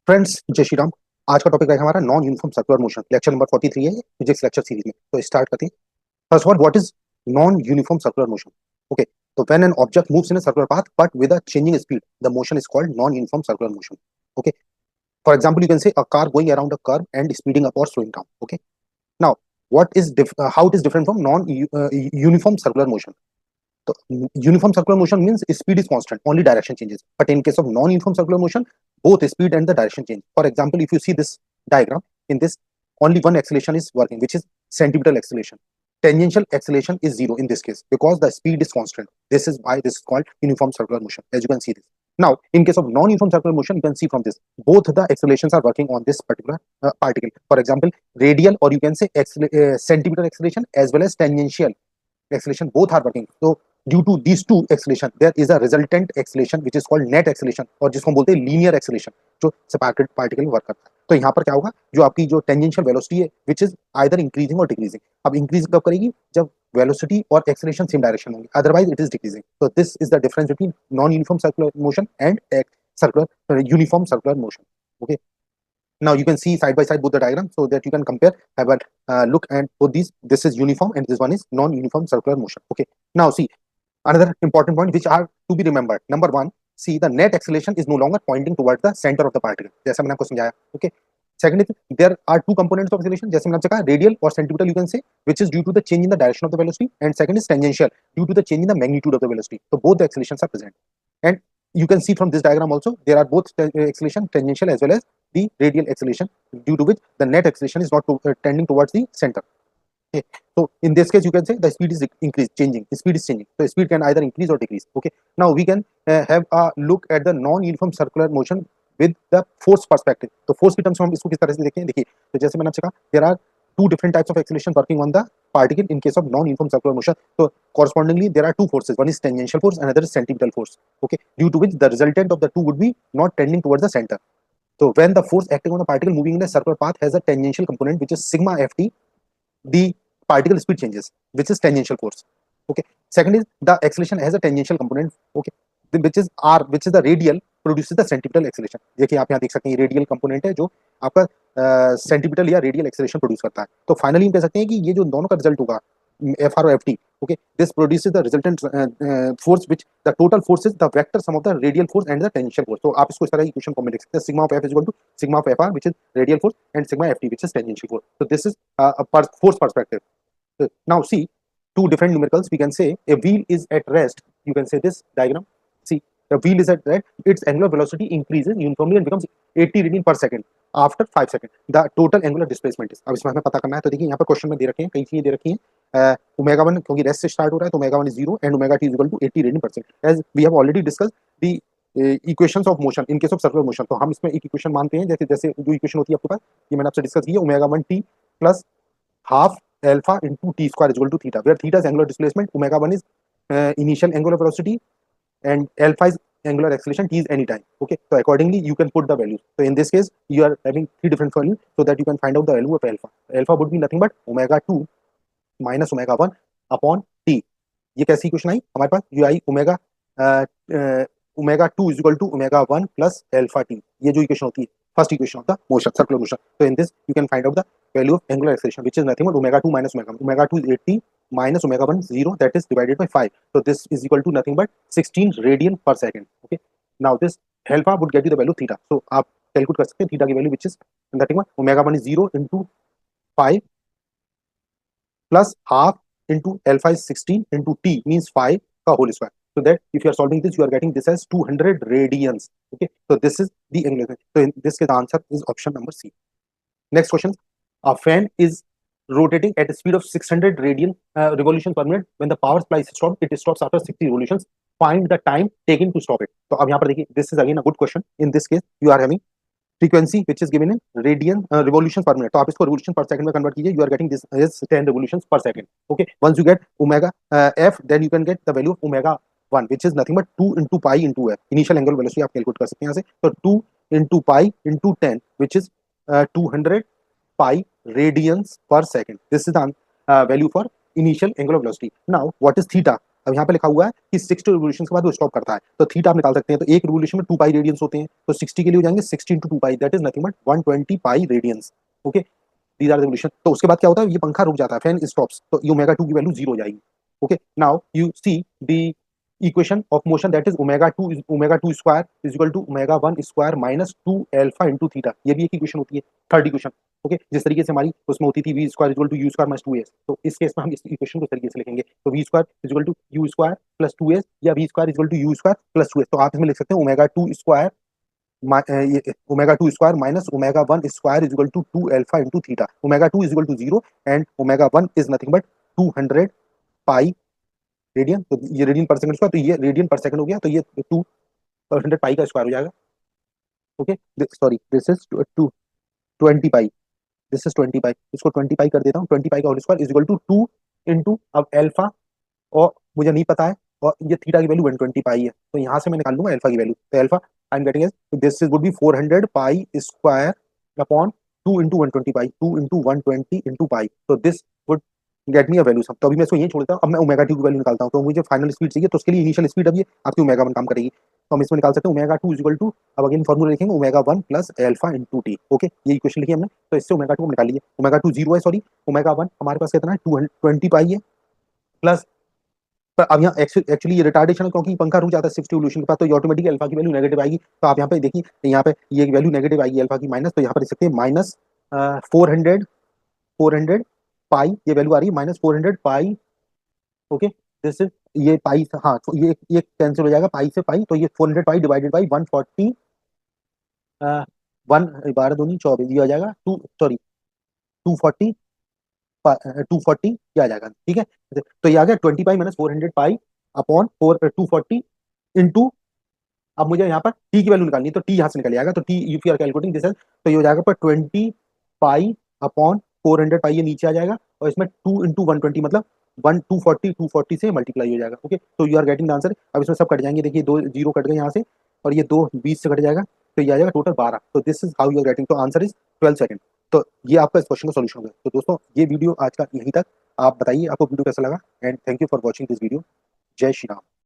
Friends जय श्री राम। आज का टॉपिक है हमारा non uniform circular motion. Lecture number 43 है ये फिजिक्स लेक्चर सीरीज में। तो स्टार्ट करते हैं। First of all, what is non uniform circular motion? Okay, तो when an object moves in a circular path but with a changing speed, the motion is called non uniform circular motion. Okay, for example you can say a car going around a curve and speeding up और slowing down. Okay, now how it is different from non uniform circular motion? So, uniform circular motion means speed is constant, only direction changes. But in case of non-uniform circular motion, both speed and the direction change. For example, if you see this diagram, in this only one acceleration is working, which is centripetal acceleration. Tangential acceleration is zero in this case because the speed is constant. This is why this is called uniform circular motion. As you can see this. Now, in case of non-uniform circular motion, you can see from this both the accelerations are working on this particular particle. For example, radial or you can say centripetal acceleration as well as tangential acceleration both are working. So due to these two acceleration there is a resultant acceleration which is called net acceleration और जिसको हम बोलते हैं linear acceleration जो separated particle में work करता है। तो यहाँ पर क्या होगा, जो आपकी जो टेंजेंशियल वेलोसिटी है विच इज आइदर इंक्रीजिंग और डिक्रीजिंग। अब इंक्रीज कब करेगी? जब वेलोसिटी और एक्सेलेरेशन सेम डायरेक्शन होंगे, अदरवाइज इट इज डिक्रीजिंग। तो this is the difference between non uniform circular motion and circular uniform circular motion. Okay, now you can see side by side both the diagram so that you can compare. Have a look at both these. This is uniform and this one is non-uniform circular motion. Okay, now see another important point which are to be remembered. Number one, see the net acceleration is no longer pointing towards the center of the particle, जैसा मैंने आपको समझाया. Okay, second is there are two components of acceleration, जैसे मैंने आपसे कहा radial or centripetal you can say, which is due to the change in the direction of the velocity, and second is tangential due to the change in the magnitude of the velocity. So both the accelerations are present, and you can see from this diagram also there are both acceleration tangential as well as the radial acceleration, due to which the net acceleration is not tending towards the center. Okay, so in this case you can say the speed is increased, changing, speed is changing, so speed can either increase or decrease. Okay, now we can have a look at the non-uniform circular motion with the force perspective. तो force की terms में हम इसको किस तरह से देखें? देखिए, तो जैसे मैंने आपसे कहा there are two different types of acceleration working on the particle in case of non-uniform circular motion. So correspondingly there are two forces, one is tangential force, another is centripetal force. Okay, due to which the resultant of the two would be not tending towards the center. So when the force acting on a particle moving in a circular path has a tangential component which is sigma ft, the particle speed changes, which is tangential force. Okay, second is the acceleration has a tangential component. Okay, which is r, which is the radial produces the centripetal acceleration. देखिए आप यहाँ देख सकते हैं radial component है जो आपका centripetal या रेडियल एक्सेलेरेशन प्रोड्यूस करता है. तो फाइनली हम कह सकते हैं कि ये जो दोनों का रिजल्ट होगा एफ आर और F T, okay, this produces the resultant force which the total force is the vector sum of the radial force and the tangential force. तो आप इसको इस तरह इक्वेशन फॉर्म में लिख सकते हैं, sigma of f is equal to sigma of fr which is radial force and sigma ft which is tangential force. So this is a force perspective. So now see two different numericals. We can say a wheel is at rest. You can say this diagram. See, the wheel is at rest. Its angular velocity increases uniformly and becomes 80 radian per second after 5 seconds. The total angular displacement is. अब इसमें हमें पता करना है. तो देखिए यहाँ पर क्वेश्चन में दे रखे हैं, कई चीजें दे रखी हैं. ओमेगा 1 क्योंकि रेस्ट से स्टार्ट हो रहा है तो omega 1 is 0 and omega t is equal to 80 radian per second. As we have already discussed the equations of motion in case of circular motion. तो हम इसमें एक इक्वेशन मानते हैं, जैसे जैसे जो इक्वेशन होती है आपके पास, ये मैंने आपसे डिस्कस की है, omega 1 t plus half alpha into t square is equal to theta, where theta is angular displacement, omega 1 is initial angular velocity, and alpha is angular acceleration, t is any time. Okay, so accordingly you can put the values. So in this case you are having three different values so that you can find out the value of alpha. Alpha would be nothing but omega 2 minus omega 1 upon t. ये कैसी equation आई हमारे पास? ये आई omega omega 2 is equal to omega 1 plus alpha t. ये जो equation होती है first equation of the motion, circular motion. So in this you can find out the value of angular acceleration, which is nothing but omega 2 minus omega 1. Omega 2 is 80 minus omega 1 0, that is divided by 5. So this is equal to nothing but 16 radian per second. Okay, now this alpha would get you the value theta. So आप calculate कर सकते हैं theta की value, which is nothing but omega 1 is 0 into 5 plus half into alpha is 16 into t means 5 का whole square. So that if you are solving this, you are getting this as 200 radians. Okay, so this is the angular. So in this case, the answer is option number C. Next question: a fan is rotating at a speed of 600 radian revolutions per minute. When the power supply is stopped, it stops after 60 revolutions. Find the time taken to stop it. तो अब यहाँ पर देखिए, this is again a good question. In this case, you are having frequency which is given in radian revolutions per minute. तो आप इसको revolution per second में convert कीजिए. You are getting this as 10 revolutions per second. Okay, once you get omega f, then you can get the value of omega 1, which is nothing but 2 into pi into f. Initial angular velocity आप calculate कर सकते हैं यहाँ से. तो 2 into pi into 10, which is 200 pi radians per second. This is the value for initial angular velocity. Now what is theta? अब यहाँ पे लिखा हुआ है कि 60 रिवोल्यूशन के बाद वो स्टॉप करता है, तो थीटा आप निकाल सकते हैं। तो एक रिवोल्यूशन में 2 पाई रेडियंस होते हैं, तो 60 के लिए हो जाएंगे 60 into 2 pi, that is nothing but 120 pi radians. Okay, these are the revolution. तो उसके बाद क्या होता है, ये पंखा रुक जाता है, फैन स्टॉप्स, तो ये ओमेगा 2 की वैल्यू 0 हो जाएगी। Okay, now you see the equation of motion, that is omega 2 square is equal to omega 1 square minus 2 alpha into theta, ये भी एक इक्वेशन होती है, थर्ड इक्वेशन। ओके, जिस तरीके से हमारी उसमें होती थी v square equal to u square minus 2s, तो इस केस में हम इस इक्वेशन को इस तरीके से लिखेंगे, तो v square equal to u square plus 2s या v square equal to u square plus 2s। तो आप इसमें लिख सकते हैं omega 2 square omega 2 square minus omega 1 square is equal to 2 alpha into theta. Omega 2 is equal to 0 and omega 1 is nothing but 200 pi radian. तो ये radian पर second square, तो ये रेडियन पर सेकंड हो गया, तो ये 200 पाई का स्क्वायर हो जाएगा। Okay, sorry this is 20 pi, this is 20 pi, इसको 20 पाई कर देता हूँ, 20 पाई का whole square is equal to 2 into अब अल्फा, और मुझे नहीं पता है, और ये थीटा की वैल्यू 120 पाई है, तो यहाँ से मैं निकाल लूंगा अल्फा की वैल्यू, तो alpha I am getting this would be 400 pi square upon 2 into 120 pi, 2 into 120 into pi, तो this would get me a value सब। तो अभी मैं इसको यही छोड़ देता हूँ, अब मैं ओमेगा 2 की वैल्यू निकालता हूँ, तो मुझे फाइनल स्पीड चाहिए, तो उसके लिए इनिशियल स्पीड अब ये आपकी ओमेगा 1 काम करेगी, तो हम इसमें निकाल सकते हैं ओमेगा 2 इक्वल टू, अब अगेन फॉर्मूला लिखेंगे omega 1 plus alpha into T. Okay, ये इक्वेशन लिखी हमने, तो इससे ओमेगा 2 निकाल लिए, ओमेगा 2 जीरो है, सॉरी ओमेगा 1 हमारे पास कितना है 220 पाई है, प्लस पर अब यहाँ एक्चुअली ये रिटार्डेशन है, क्योंकि पंखा रुक जाता है 60 रिवोल्यूशन के बाद, तो ऑटोमेटिकली अल्फा की वैल्यू नेगेटिव आएगी, तो आप यहाँ पे देखिए, यहाँ पे ये वैल्यू नेगेटिव आएगी अल्फा की माइनस, तो यहाँ पर लिख सकते हैं माइनस 400 पाई, ये वैल्यू आ रही है minus 400 pi. Okay, this is ये पाई, हाँ तो ये कैंसिल हो जाएगा पाई से पाई, तो ये 400 पाई डिवाइडेड बाई 140 वन 12 दूनी 24, ये आ जाएगा टू, सॉरी 240, 240 ये आ जाएगा, ठीक है। तो ये आ गया 20 pi minus 400 pi upon 240 into, अब मुझे यहाँ पर टी की वैल्यू निकालनी है, तो टी यहाँ से निकल जाएगा, तो टी यू आर कैलकुलेटिंग दिस, तो ये हो जाएगा पर 20 पाई अपॉन 400 पाई, ये नीचे आ जाएगा, और इसमें 2 इंटू 120 मतलब 240 से मल्टीप्लाई हो जाएगा। ओके, तो you are getting the answer. अब इसमें सब कट जाएंगे, देखिए 2 जीरो कट गए यहाँ से, और ये 2 20 से कट जाएगा, तो ये आ जाएगा टोटल 12, तो this is how you are getting, तो आंसर इज 12 सेकंड। तो ये आपका इस क्वेश्चन का सोल्यूशन होगा। तो दोस्तों ये वीडियो आज का यहीं तक, आप बताइए आपको वीडियो कैसा लगा, and thank you for watching this video. जय श्री राम।